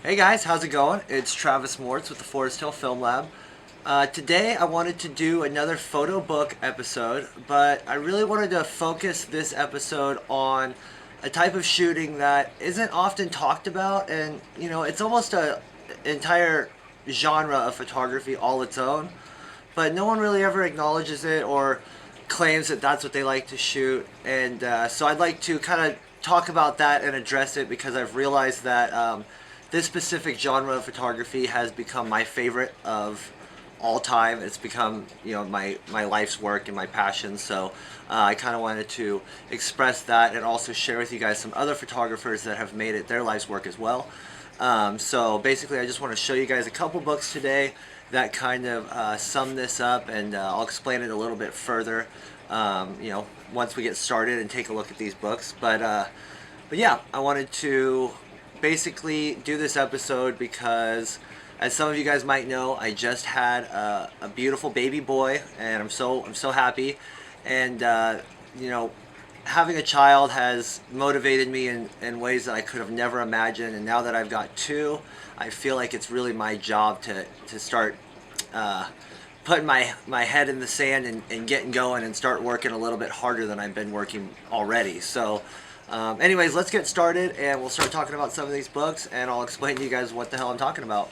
Hey guys, how's it going? It's Travis Mortz with the ForesthillFilmLab. Today I wanted to do another photo book episode, but I really wanted to focus this episode on a type of shooting that isn't often talked about, and it's almost a entire genre of photography all its own, but no one really ever acknowledges it or claims that that's what they like to shoot. And so I'd like to kind of talk about that and address it because I've realized that this specific genre of photography has become my favorite of all time. It's become my life's work and my passion. So I kind of wanted to express that and also share with you guys some other photographers that have made it their life's work as well. So basically, I just want to show you guys a couple books today that kind of sum this up, and I'll explain it a little bit further. Once we get started and take a look at these books. But yeah, I wanted to basically do this episode because, as some of you guys might know, I just had a beautiful baby boy, and I'm so happy. And having a child has motivated me in ways that I could have never imagined. And now that I've got two, I feel like it's really my job to start putting my head in the sand and getting going and start working a little bit harder than I've been working already. So anyways, let's get started and we'll start talking about some of these books, and I'll explain to you guys what the hell I'm talking about.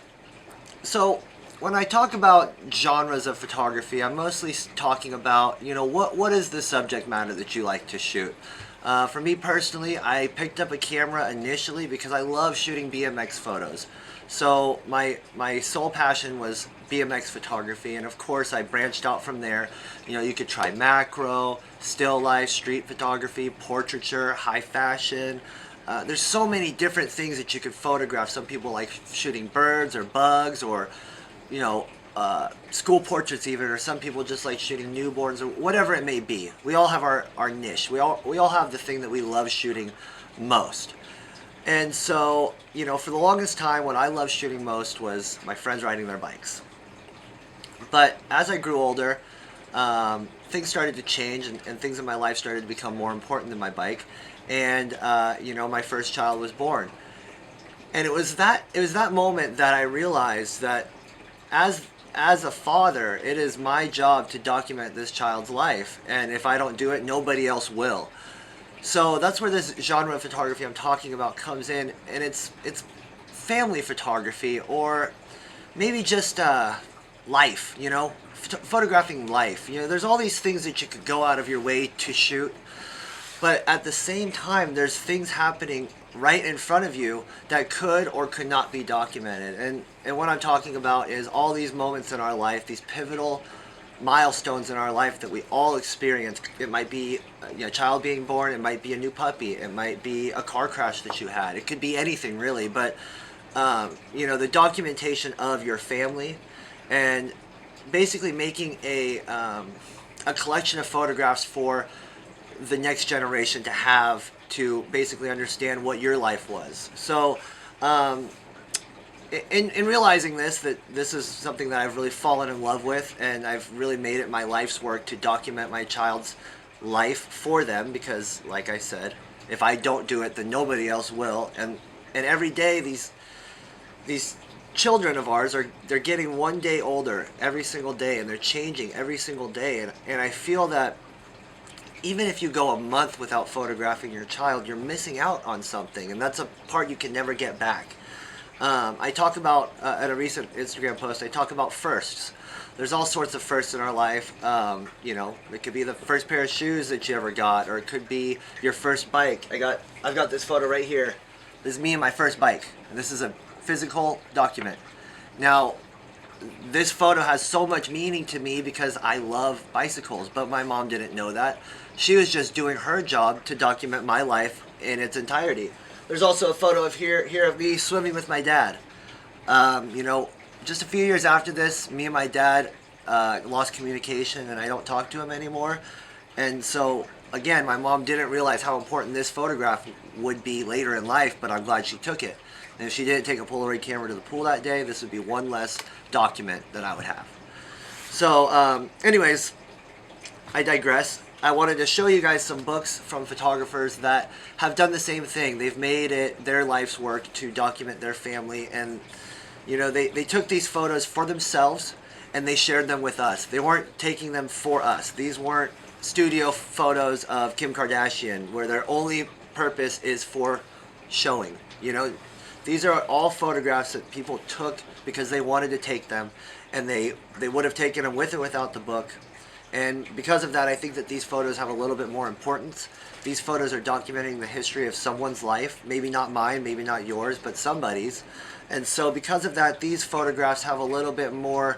So when I talk about genres of photography, I'm mostly talking about, what is the subject matter that you like to shoot. For me personally, I picked up a camera initially because I love shooting BMX photos. So my sole passion was BMX photography, and of course I branched out from there. You could try macro, still life, street photography, portraiture, high fashion. There's so many different things that you could photograph. Some people like shooting birds or bugs, or school portraits even, or some people just like shooting newborns, or whatever it may be. We all have our niche. We all have the thing that we love shooting most. And so, for the longest time, what I loved shooting most was my friends riding their bikes. But as I grew older, things started to change, and things in my life started to become more important than my bike. And my first child was born. And it was that moment that I realized that as a father, it is my job to document this child's life, and if I don't do it, nobody else will. So that's where this genre of photography I'm talking about comes in, and it's family photography, or maybe just life, photographing life. There's all these things that you could go out of your way to shoot, but at the same time, there's things happening right in front of you that could or could not be documented. And what I'm talking about is all these moments in our life, these pivotal milestones in our life that we all experience. It might be a child being born, it might be a new puppy, it might be a car crash that you had. It could be anything really, but the documentation of your family, and basically making a collection of photographs for the next generation to have, to basically understand what your life was. So in realizing that this is something that I've really fallen in love with, and I've really made it my life's work to document my child's life for them, because like I said, if I don't do it, then nobody else will. And every day these children of ours they're getting one day older every single day, and they're changing every single day, and I feel that even if you go a month without photographing your child, you're missing out on something, and that's a part you can never get back. I talk about, at a recent Instagram post, I talk about firsts. There's all sorts of firsts in our life. It could be the first pair of shoes that you ever got, or it could be your first bike. I've got this photo right here. This is me and my first bike. And this is a physical document. Now, this photo has so much meaning to me because I love bicycles, but my mom didn't know that. She was just doing her job to document my life in its entirety. There's also a photo of here of me swimming with my dad. Just a few years after this, me and my dad lost communication, and I don't talk to him anymore. And so, again, my mom didn't realize how important this photograph would be later in life, but I'm glad she took it. And if she didn't take a Polaroid camera to the pool that day, this would be one less document that I would have. So, anyways, I digress. I wanted to show you guys some books from photographers that have done the same thing. They've made it their life's work to document their family, and they took these photos for themselves and they shared them with us. They weren't taking them for us. These weren't studio photos of Kim Kardashian where their only purpose is for showing. These are all photographs that people took because they wanted to take them, and they would have taken them with or without the book. And because of that, I think that these photos have a little bit more importance. These photos are documenting the history of someone's life, maybe not mine, maybe not yours, but somebody's. And so because of that, these photographs have a little bit more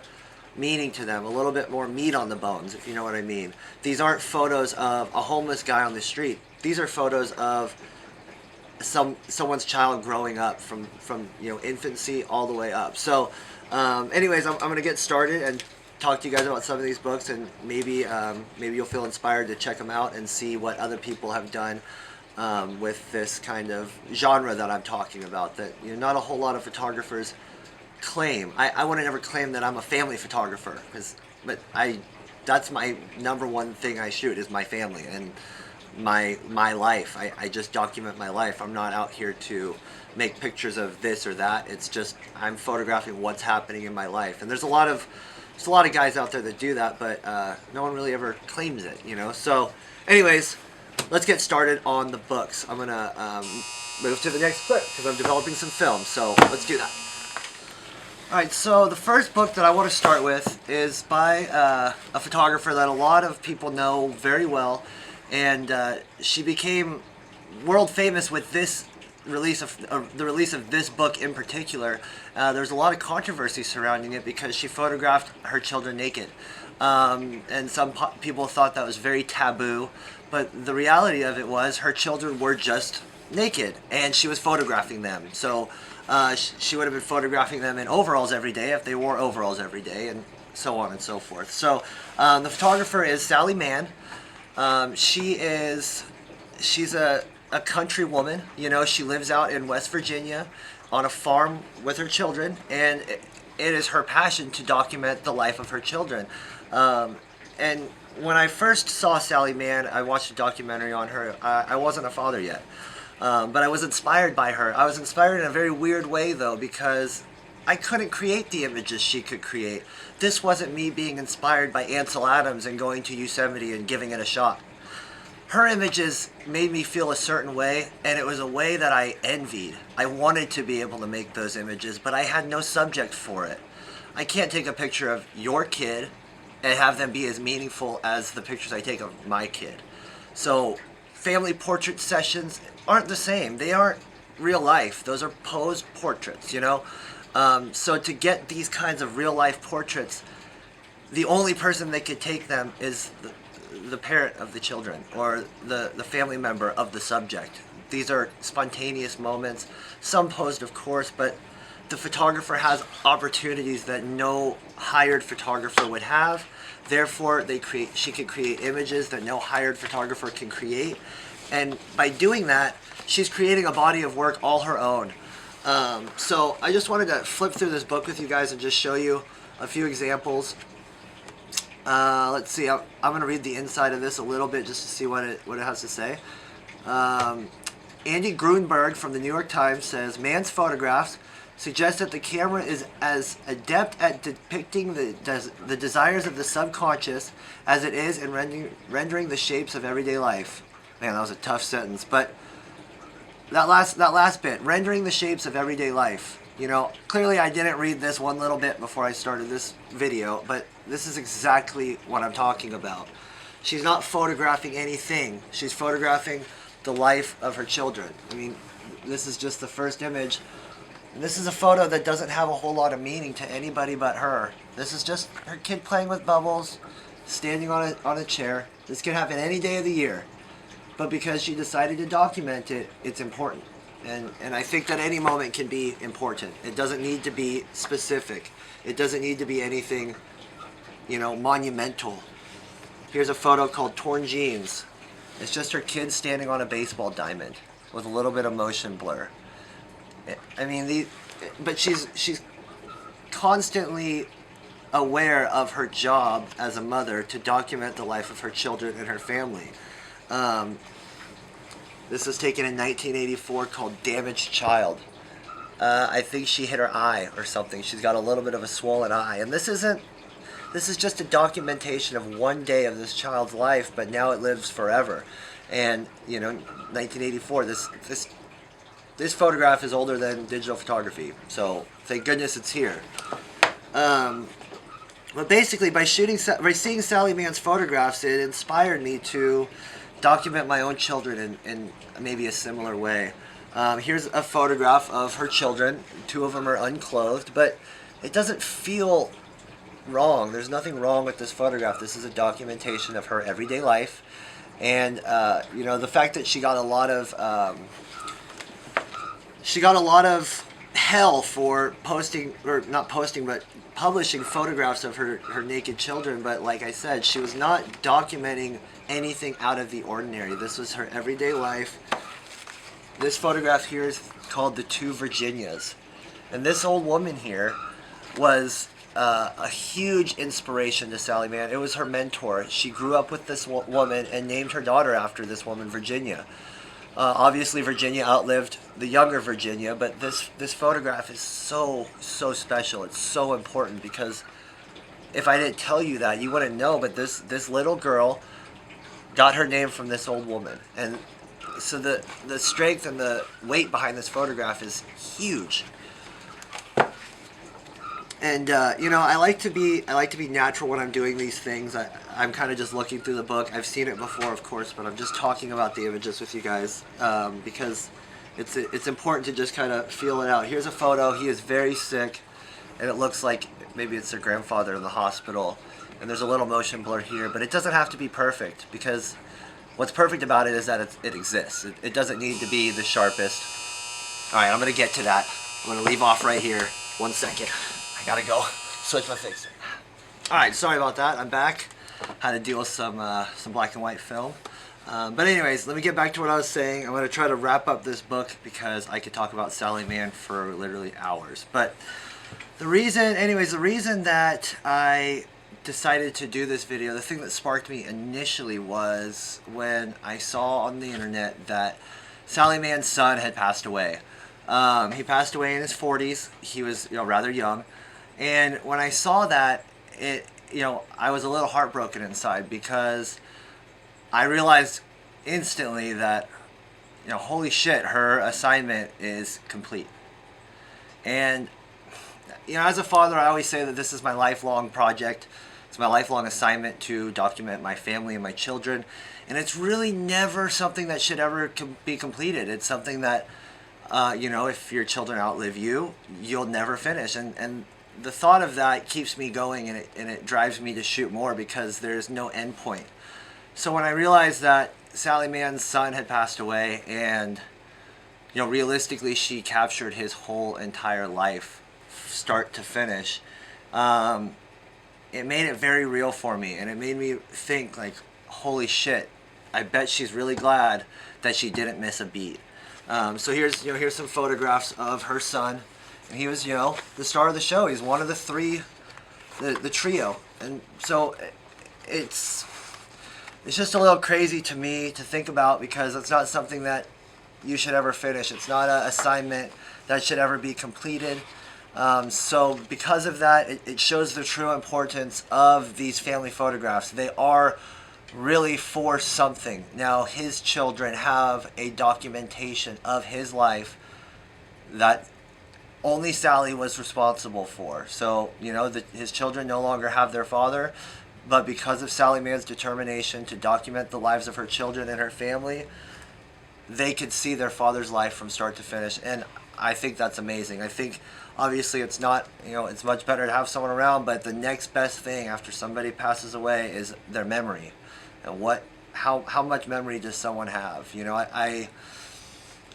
meaning to them, a little bit more meat on the bones, if you know what I mean. These aren't photos of a homeless guy on the street. These are photos of someone's child growing up from infancy all the way up. So anyways, I'm going to get started and talk to you guys about some of these books, and maybe you'll feel inspired to check them out and see what other people have done with this kind of genre that I'm talking about, that not a whole lot of photographers claim. I wouldn't ever claim that I'm a family photographer, but that's my number one thing I shoot, is my family and my life. I just document my life. I'm not out here to make pictures of this or that. It's just I'm photographing what's happening in my life. And there's a lot of guys out there that do that, but no one really ever claims it, So anyways, let's get started on the books. I'm gonna move to the next clip because I'm developing some film, so let's do that. Alright, so the first book that I want to start with is by a photographer that a lot of people know very well, and she became world famous with this the release of this book in particular. There's a lot of controversy surrounding it because she photographed her children naked, and some people thought that was very taboo, but the reality of it was her children were just naked and she was photographing them. So she would have been photographing them in overalls every day if they wore overalls every day, and so on and so forth. So the photographer is Sally Mann. She's a country woman. She lives out in West Virginia on a farm with her children, and it is her passion to document the life of her children. And when I first saw Sally Mann, I watched a documentary on her. I wasn't a father yet, but I was inspired by her. I was inspired in a very weird way, though, because I couldn't create the images she could create. This wasn't me being inspired by Ansel Adams and going to Yosemite and giving it a shot. Her images made me feel a certain way, and it was a way that I envied. I wanted to be able to make those images, but I had no subject for it. I can't take a picture of your kid and have them be as meaningful as the pictures I take of my kid. So family portrait sessions aren't the same. They aren't real life. Those are posed portraits, So to get these kinds of real life portraits, the only person that could take them is the parent of the children, or the family member of the subject. These are spontaneous moments, some posed of course, but the photographer has opportunities that no hired photographer would have. Therefore, she could create images that no hired photographer can create. And by doing that, she's creating a body of work all her own. So I just wanted to flip through this book with you guys and just show you a few examples. Let's see, I'm going to read the inside of this a little bit just to see what it has to say. Andy Grunberg from the New York Times says, Mann's photographs suggest that the camera is as adept at depicting the desires of the subconscious as it is in rendering the shapes of everyday life. Man, that was a tough sentence, but that last bit, rendering the shapes of everyday life. Clearly I didn't read this one little bit before I started this video, but this is exactly what I'm talking about. She's not photographing anything. She's photographing the life of her children. I mean, this is just the first image. This is a photo that doesn't have a whole lot of meaning to anybody but her. This is just her kid playing with bubbles, standing on a chair. This can happen any day of the year. But because she decided to document it, it's important. And I think that any moment can be important. It doesn't need to be specific. It doesn't need to be anything, monumental. Here's a photo called Torn Jeans. It's just her kid standing on a baseball diamond with a little bit of motion blur. I mean, but she's constantly aware of her job as a mother to document the life of her children and her family. Um, this was taken in 1984, called Damaged Child. I think she hit her eye or something. She's got a little bit of a swollen eye. And this is just a documentation of one day of this child's life, but now it lives forever. And, 1984, this photograph is older than digital photography. So thank goodness it's here. But basically, by seeing Sally Mann's photographs, it inspired me to document my own children in maybe a similar way. Here's a photograph of her children. 2 of them are unclothed, but it doesn't feel wrong. There's nothing wrong with this photograph. This is a documentation of her everyday life. And, the fact that she got a lot of hell for posting, or not posting, but publishing photographs of her naked children. But like I said, she was not documenting anything out of the ordinary. This was her everyday life. This photograph here is called The Two Virginias. And this old woman here was a huge inspiration to Sally Mann. It was her mentor. She grew up with this woman and named her daughter after this woman, Virginia. Obviously, Virginia outlived the younger Virginia, but this photograph is so special. It's so important, because if I didn't tell you that, you wouldn't know. But this little girl got her name from this old woman, and so the strength and the weight behind this photograph is huge. And I like to be natural when I'm doing these things. I'm kind of just looking through the book. I've seen it before, of course, but I'm just talking about the images with you guys, because it's important to just kind of feel it out. Here's a photo. He is very sick, and it looks like maybe it's their grandfather in the hospital. And there's a little motion blur here, but it doesn't have to be perfect, because what's perfect about it is that it exists. It doesn't need to be the sharpest. All right, I'm gonna get to that. I'm gonna leave off right here. 1 second. I gotta go switch my fixer. All right, sorry about that. I'm back. Had to deal with some black and white film. But anyways, let me get back to what I was saying. I'm gonna try to wrap up this book, because I could talk about Sally Mann for literally hours. But the reason that I decided to do this video, the thing that sparked me initially, was when I saw on the internet that Sally Mann's son had passed away. He passed away in his 40s. He was, rather young. And when I saw that, I was a little heartbroken inside, because I realized instantly that, holy shit, her assignment is complete. And, as a father, I always say that this is my lifelong project. It's my lifelong assignment to document my family and my children. And it's really never something that should ever be completed. It's something that, if your children outlive you, you'll never finish. And the thought of that keeps me going, and it drives me to shoot more, because there's no end point. So when I realized that Sally Mann's son had passed away, and realistically she captured his whole entire life, start to finish, it made it very real for me, and it made me think, like, holy shit, I bet she's really glad that she didn't miss a beat. So here's some photographs of her son. And he was, the star of the show. He's one of the three, the trio. And so it's just a little crazy to me to think about, because it's not something that you should ever finish. It's not an assignment that should ever be completed. So because of that, it shows the true importance of these family photographs. They are really for something. Now, his children have a documentation of his life that only Sally was responsible for. So, his children no longer have their father, but because of Sally Mann's determination to document the lives of her children and her family, they could see their father's life from start to finish. And I think that's amazing. I think, obviously, it's not, it's much better to have someone around, but the next best thing after somebody passes away is their memory. And how much memory does someone have?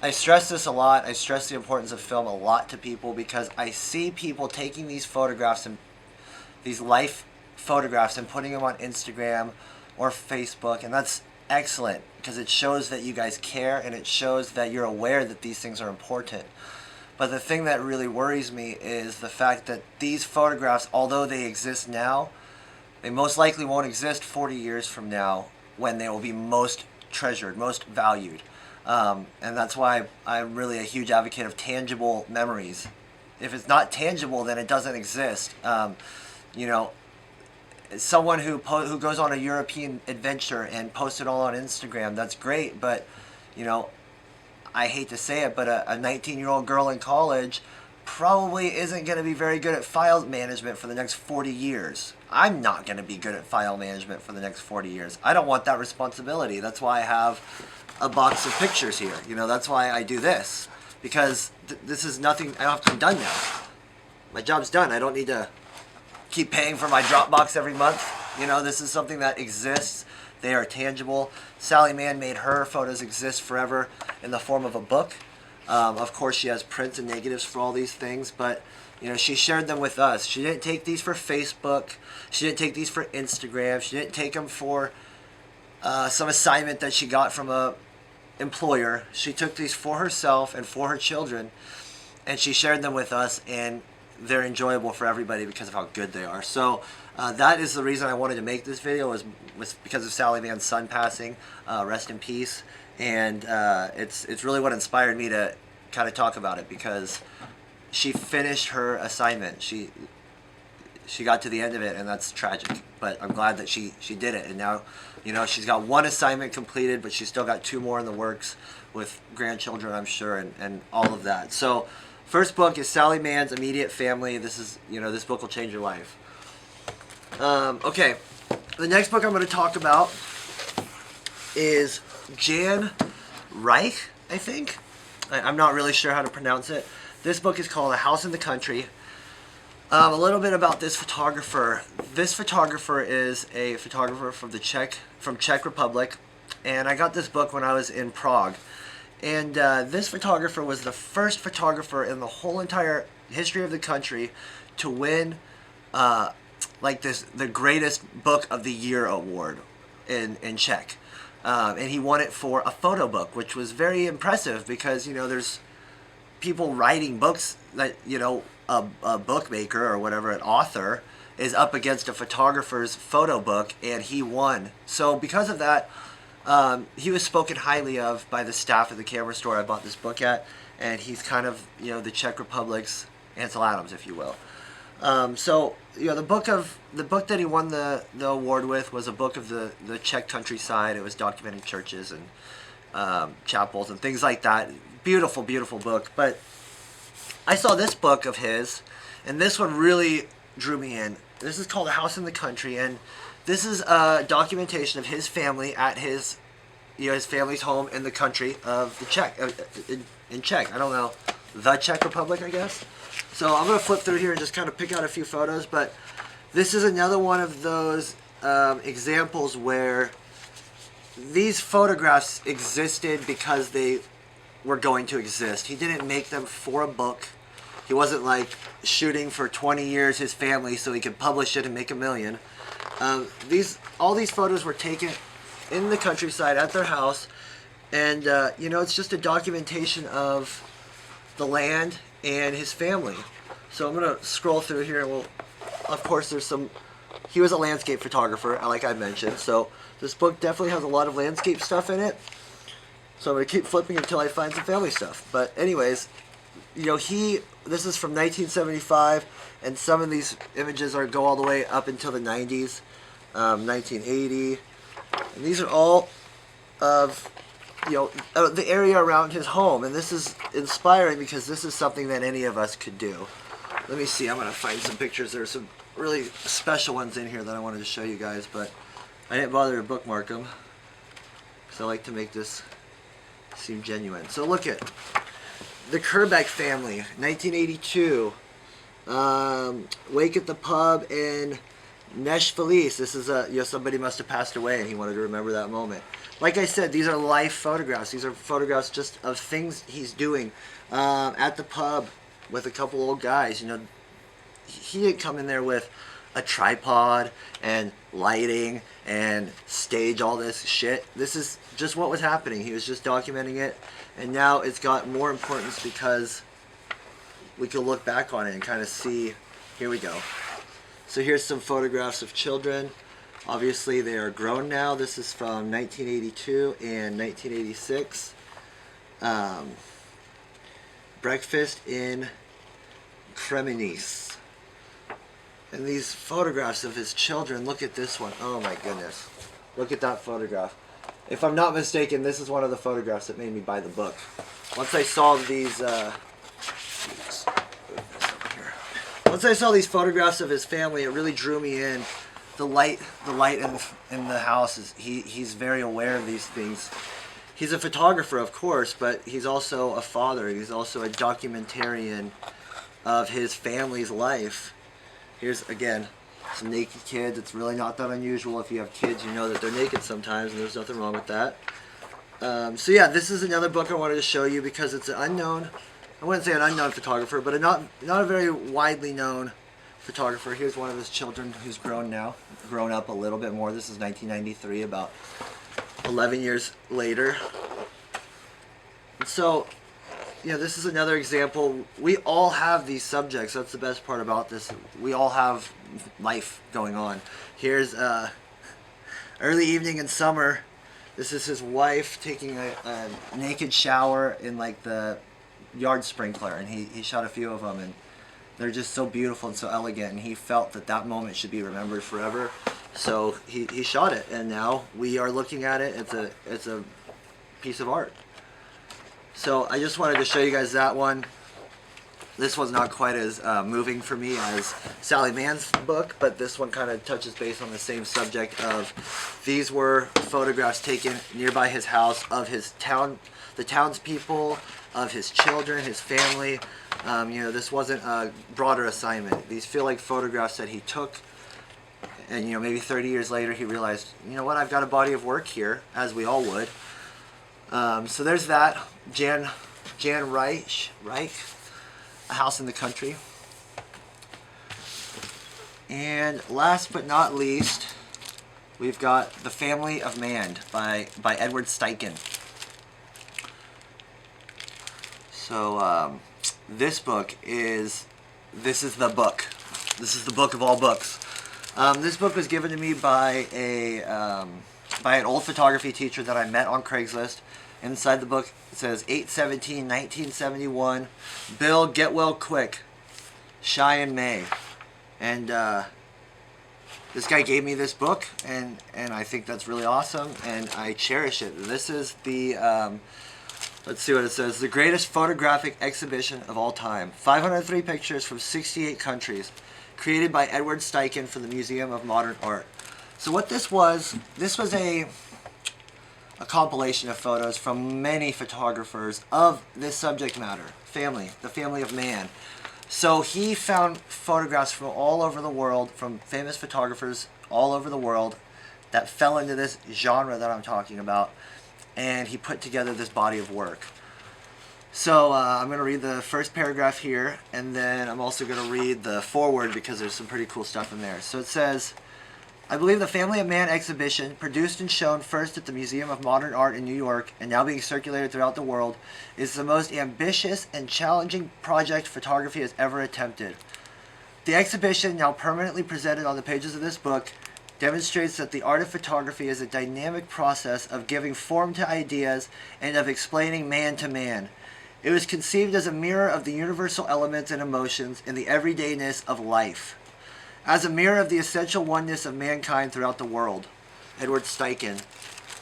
I stress this a lot. I stress the importance of film a lot to people, because I see people taking these photographs, and these life photographs, and putting them on Instagram or Facebook, and that's excellent, because it shows that you guys care, and it shows that you're aware that these things are important. But the thing that really worries me is the fact that these photographs, although they exist now, they most likely won't exist 40 years from now when they will be most treasured, most valued. And that's why I'm really a huge advocate of tangible memories. If it's not tangible, then it doesn't exist. You know, someone who goes on a European adventure and posts it all on Instagram, that's great, but, you know, I hate to say it, but a 19-year-old girl in college probably isn't going to be very good at file management for the next 40 years. I'm not going to be good at file management for the next 40 years. I don't want that responsibility. That's why I have a box of pictures here. You know, that's why I do this. Because this is nothing, I don't have to be done now. My job's done. I don't need to keep paying for my Dropbox every month. You know, this is something that exists. They are tangible. Sally Mann made her photos exist forever in the form of a book. Of course, she has prints and negatives for all these things, but you know, she shared them with us. She didn't take these for Facebook. She didn't take these for Instagram. She didn't take them for some assignment that she got from a employer. She took these for herself and for her children, and she shared them with us, and they're enjoyable for everybody because of how good they are. So that is the reason I wanted to make this video, was because of Sally Mann's son passing. Rest in peace. And it's really what inspired me to kind of talk about it, because she finished her assignment. She got to the end of it, and that's tragic. But I'm glad that she did it, and now, you know, she's got one assignment completed, but she's still got 2 more in the works with grandchildren, I'm sure, and all of that. So, first book is Sally Mann's Immediate Family. This is, you know, this book will change your life. Okay, the next book I'm going to talk about is Jan Reich, I think. I'm not really sure how to pronounce it. This book is called A House in the Country. A little bit about this photographer. This photographer is a photographer from Czech Republic, and I got this book when I was in Prague. And this photographer was the first photographer in the whole entire history of the country to win the greatest book of the year award in Czech. And he won it for a photo book, which was very impressive because, you know, there's people writing books that, you know, a bookmaker or whatever, an author, is up against a photographer's photo book, and he won. So because of that, he was spoken highly of by the staff at the camera store I bought this book at, and he's kind of, you know, the Czech Republic's Ansel Adams, if you will. So, you know, the book that he won the award with was a book of the Czech countryside. It was documenting churches and chapels and things like that. Beautiful, beautiful book. But I saw this book of his, and this one really drew me in. This is called A House in the Country, and this is a documentation of his family at his family's home in the country of the Czech, in Czech. I don't know, the Czech Republic, I guess. So I'm going to flip through here and just kind of pick out a few photos, but this is another one of those examples where these photographs existed because they were going to exist. He didn't make them for a book. He wasn't like shooting for 20 years his family so he could publish it and make $1 million. All these photos were taken in the countryside at their house, and you know, it's just a documentation of the land and his family. So I'm gonna scroll through here, and of course, he was a landscape photographer, like I mentioned. So this book definitely has a lot of landscape stuff in it. So I'm gonna keep flipping until I find some family stuff. But anyways, you know, this is from 1975, and some of these images go all the way up until the 90s, 1980, and these are all of, you know, the area around his home. And this is inspiring because this is something that any of us could do. Let me see, I'm going to find some pictures. There are some really special ones in here that I wanted to show you guys, but I didn't bother to bookmark them because I like to make this seem genuine. So look at the Kerbeck family, 1982. Wake at the pub in Nesh Felice. This is somebody must have passed away and he wanted to remember that moment. Like I said, these are life photographs. These are photographs just of things he's doing at the pub with a couple old guys. You know, he didn't come in there with a tripod and lighting and stage all this shit. This is just what was happening. He was just documenting it, and now it's got more importance because we can look back on it and kind of see. Here we go. So here's some photographs of children. Obviously they are grown now. This is from 1982 and 1986. Breakfast in Cremonese. And these photographs of his children, look at this one. Oh my goodness. Look at that photograph. If I'm not mistaken, this is one of the photographs that made me buy the book. Once I saw these, once I saw these photographs of his family, it really drew me in. The light in the house is he's very aware of these things. He's a photographer, of course, but he's also a father. He's also a documentarian of his family's life. Here's, again, some naked kids. It's really not that unusual. If you have kids, you know that they're naked sometimes, and there's nothing wrong with that. So yeah, this is another book I wanted to show you because it's an unknown, I wouldn't say an unknown photographer, but not a very widely known photographer. Here's one of his children who's grown up a little bit more. This is 1993, about 11 years later. And so, this is another example. We all have these subjects. That's the best part about this. We all have life going on. Here's early evening in summer. This is his wife taking a naked shower in like the yard sprinkler, and he shot a few of them, and they're just so beautiful and so elegant, and he felt that moment should be remembered forever. So he shot it, and now we are looking at it. It's a piece of art. So I just wanted to show you guys that one. This was not quite as moving for me as Sally Mann's book, but this one kind of touches base on the same subject of these were photographs taken nearby his house of his town, the townspeople, of his children, his family. This wasn't a broader assignment. These feel like photographs that he took, and maybe 30 years later he realized, what, I've got a body of work here, as we all would. So there's that. Jan Reich, A House in the Country. And last but not least, we've got The Family of Mann by Edward Steichen. So this is the book. This is the book of all books. This book was given to me by an old photography teacher that I met on Craigslist. Inside the book it says 8/17/1971, Bill, get well quick, Cheyenne, May. And this guy gave me this book, and I think that's really awesome, and I cherish it. This is the let's see what it says. The greatest photographic exhibition of all time. 503 pictures from 68 countries. Created by Edward Steichen for the Museum of Modern Art. So what this was a compilation of photos from many photographers of this subject matter. The family of Mann. So he found photographs from all over the world, from famous photographers all over the world that fell into this genre that I'm talking about, and he put together this body of work. So I'm going to read the first paragraph here, and then I'm also going to read the foreword because there's some pretty cool stuff in there. So it says, I believe the Family of Mann exhibition, produced and shown first at the Museum of Modern Art in New York and now being circulated throughout the world, is the most ambitious and challenging project photography has ever attempted. The exhibition, now permanently presented on the pages of this book, demonstrates that the art of photography is a dynamic process of giving form to ideas and of explaining man to man. It was conceived as a mirror of the universal elements and emotions in the everydayness of life, as a mirror of the essential oneness of mankind throughout the world. Edward Steichen.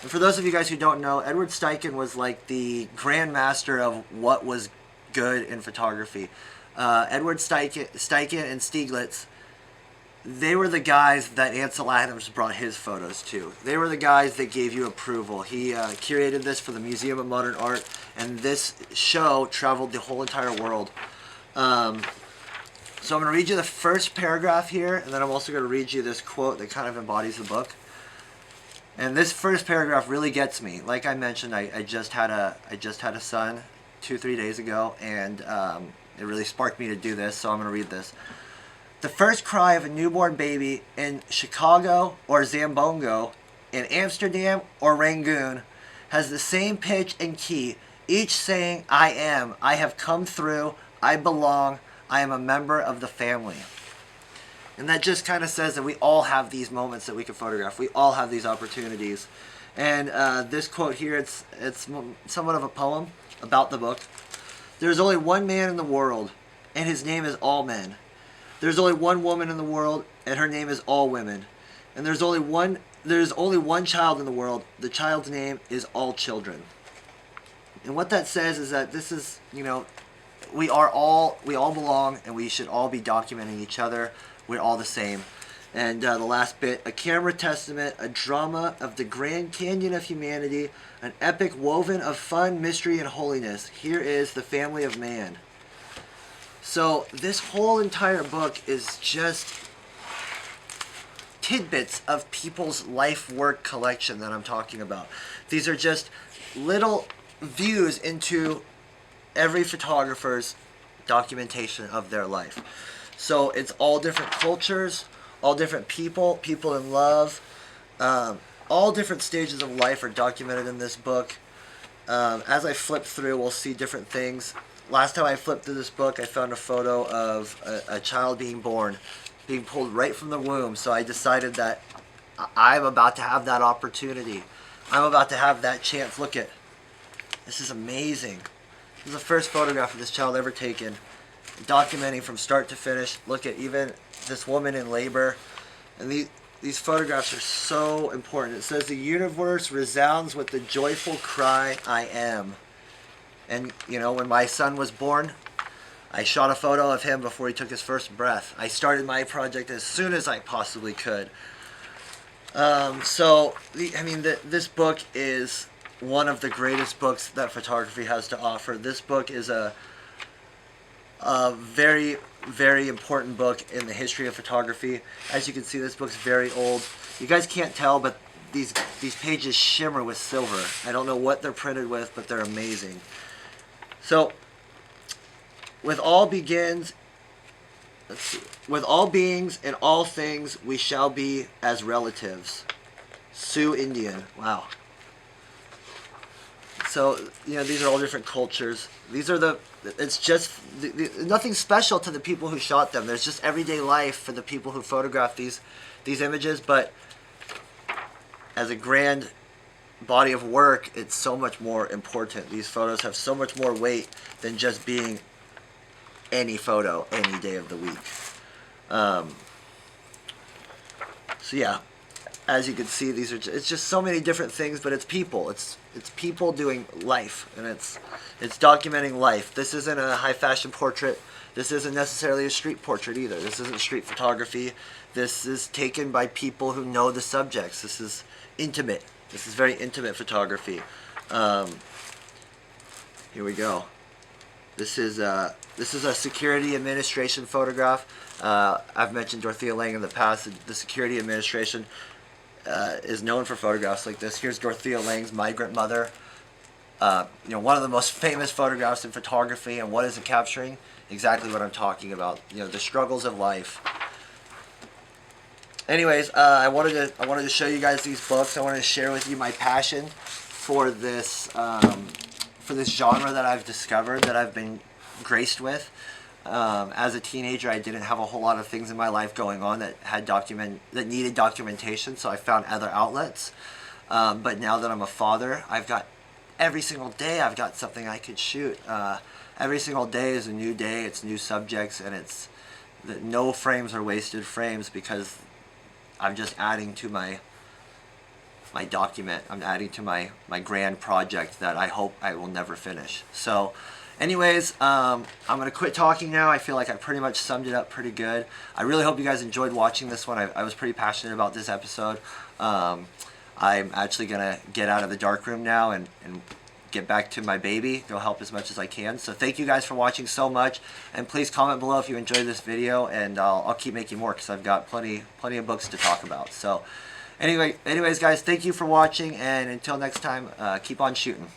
And for those of you guys who don't know, Edward Steichen was like the grandmaster of what was good in photography. Edward Steichen and Stieglitz, they were the guys that Ansel Adams brought his photos to. They were the guys that gave you approval. He curated this for the Museum of Modern Art, and this show traveled the whole entire world. So I'm going to read you the first paragraph here, and then I'm also going to read you this quote that kind of embodies the book. And this first paragraph really gets me. Like I mentioned, I just had a son 2-3 days ago, and it really sparked me to do this, so I'm going to read this. The first cry of a newborn baby in Chicago or Zambongo, in Amsterdam or Rangoon, has the same pitch and key, each saying, I am, I have come through, I belong, I am a member of the family. And that just kind of says that we all have these moments that we can photograph. We all have these opportunities. And this quote here, it's somewhat of a poem about the book. There's only one man in the world, and his name is all men. There's only one woman in the world, and her name is all women. And there's only one child in the world. The child's name is all children. And what that says is that this is, we all belong, and we should all be documenting each other. We're all the same. And the last bit, a camera testament, a drama of the Grand Canyon of humanity, an epic woven of fun, mystery, and holiness. Here is the family of man. So this whole entire book is just tidbits of people's life work collection that I'm talking about. These are just little views into every photographer's documentation of their life. So it's all different cultures, all different people in love, all different stages of life are documented in this book. As I flip through, we'll see different things. Last time I flipped through this book, I found a photo of a child being born, being pulled right from the womb. So I decided that I'm about to have that opportunity. I'm about to have that chance. Look at, this is amazing. This is the first photograph of this child ever taken, documenting from start to finish. Look at even this woman in labor. And these photographs are so important. It says the universe resounds with the joyful cry, I am. And when my son was born, I shot a photo of him before he took his first breath. I started my project as soon as I possibly could. This book is one of the greatest books that photography has to offer. This book is a very, very important book in the history of photography. As you can see, this book's very old. You guys can't tell, but these pages shimmer with silver. I don't know what they're printed with, but they're amazing. So, with all beings and all things, we shall be as relatives. Sioux Indian. Wow. So, these are all different cultures. These are it's just nothing special to the people who shot them. There's just everyday life for the people who photographed these images, but as a grand body of work, it's so much more important. These photos have so much more weight than just being any photo any day of the week. So yeah, as you can see, it's just so many different things, but it's people. It's people doing life, and it's documenting life. This isn't a high fashion portrait. This isn't necessarily a street portrait either. This isn't street photography. This is taken by people who know the subjects. This is intimate. This is very intimate photography. Here we go. This is a security administration photograph. I've mentioned Dorothea Lange in the past. The security administration is known for photographs like this. Here's Dorothea Lange's migrant mother. One of the most famous photographs in photography, and what is it capturing? Exactly what I'm talking about. The struggles of life. Anyways, I wanted to show you guys these books. I wanted to share with you my passion for this genre that I've discovered, that I've been graced with. As a teenager, I didn't have a whole lot of things in my life going on that needed documentation, so I found other outlets. But now that I'm a father, every single day I've got something I could shoot. Every single day is a new day. It's new subjects, and no frames are wasted frames, because I'm just adding to my document. I'm adding to my grand project that I hope I will never finish. So anyways, I'm going to quit talking now. I feel like I pretty much summed it up pretty good. I really hope you guys enjoyed watching this one. I was pretty passionate about this episode. I'm actually going to get out of the darkroom now and get back to my baby, go help as much as I can. So thank you guys for watching so much, and please comment below if you enjoyed this video, and I'll keep making more, because I've got plenty of books to talk about. So anyways guys, thank you for watching, and until next time, keep on shooting.